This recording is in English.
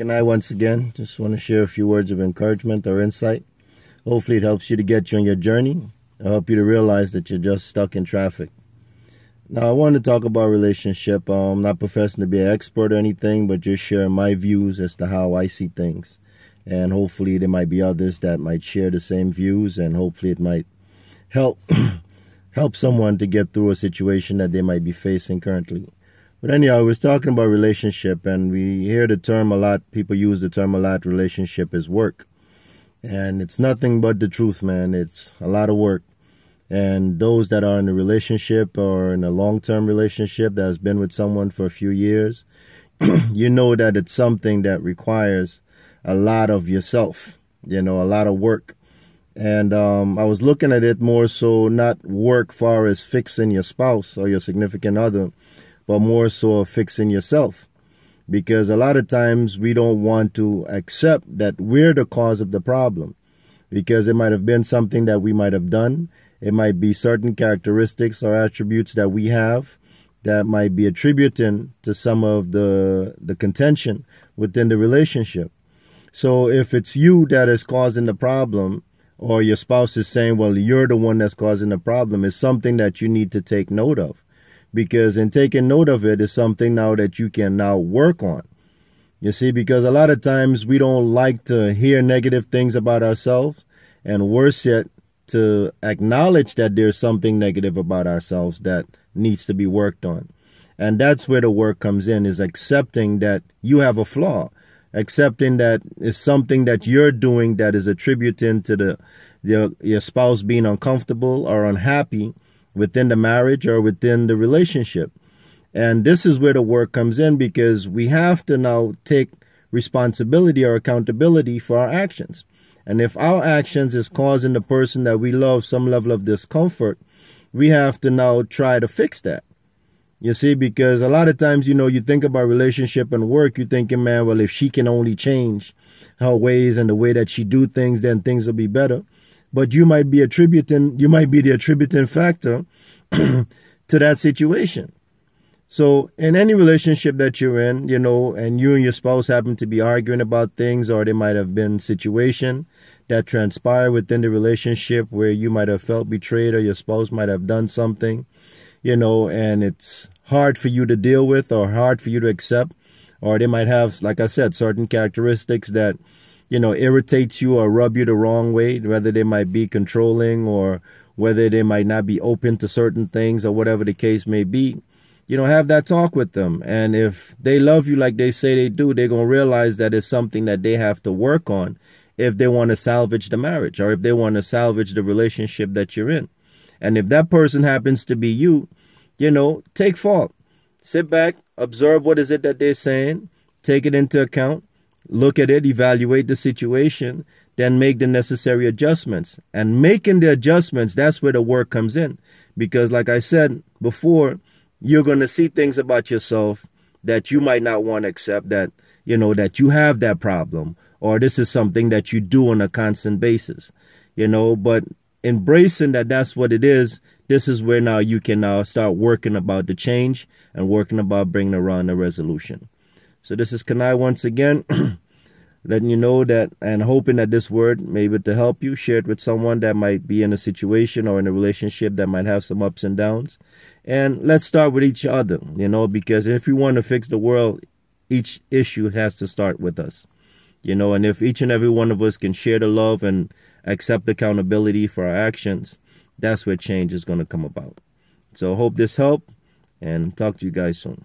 Can I once again just want to share a few words of encouragement or insight. Hopefully it helps you to get you on your journey. It'll help you to realize that you're just stuck in traffic. Now, I want to talk about relationship. I'm not professing to be an expert or anything, but just sharing my views as to how I see things. And hopefully there might be others that might share the same views, and hopefully it might help help someone to get through a situation that they might be facing currently. But anyhow, I was talking about relationship, and we hear the term a lot. People use the term a lot. Relationship is work. And it's nothing but the truth, man. It's a lot of work. And those that are in a relationship or in a long-term relationship that has been with someone for a few years, you know that it's something that requires a lot of yourself, a lot of work. And I was looking at it more so not work far as fixing your spouse or your significant other, but more so of fixing yourself. Because a lot of times we don't want to accept that we're the cause of the problem, because it might have been something that we might have done. It might be certain characteristics or attributes that we have that might be attributing to some of the contention within the relationship. So if it's you that is causing the problem, or your spouse is saying, well, you're the one that's causing the problem, it's something that you need to take note of. Because in taking note of it is something now that you can now work on. You see, because a lot of times we don't like to hear negative things about ourselves, and worse yet, to acknowledge that there's something negative about ourselves that needs to be worked on. And that's where the work comes in, is accepting that you have a flaw, accepting that it's something that you're doing that is attributing to your spouse being uncomfortable or unhappy within the marriage or within the relationship. And this is where the work comes in, because we have to now take responsibility or accountability for our actions. And if our actions is causing the person that we love some level of discomfort, we have to now try to fix that. You see, because a lot of times, you think about relationship and work, you're thinking, man, well, if she can only change her ways and the way that she do things, then things will be better. But you might be the attributing factor to that situation. So in any relationship that you're in, and you and your spouse happen to be arguing about things, or there might have been situation that transpired within the relationship where you might have felt betrayed, or your spouse might have done something, and it's hard for you to deal with or hard for you to accept, or they might have, like I said, certain characteristics that irritates you or rub you the wrong way, whether they might be controlling or whether they might not be open to certain things or whatever the case may be. Have that talk with them. And if they love you like they say they do, they're going to realize that it's something that they have to work on if they want to salvage the marriage or if they want to salvage the relationship that you're in. And if that person happens to be you, take fault. Sit back, observe what is it that they're saying, take it into account. Look at it, evaluate the situation, then make the necessary adjustments. And making the adjustments, that's where the work comes in. Because like I said before, you're going to see things about yourself that you might not want to accept, that, that you have that problem, or this is something that you do on a constant basis, but embracing that that's what it is. This is where now you can now start working about the change and working about bringing around a resolution. So this is Kanai once again, letting you know that and hoping that this word may be able to help you. Share it with someone that might be in a situation or in a relationship that might have some ups and downs. And let's start with each other, because if we want to fix the world, each issue has to start with us, and if each and every one of us can share the love and accept accountability for our actions, that's where change is going to come about. So I hope this helped, and talk to you guys soon.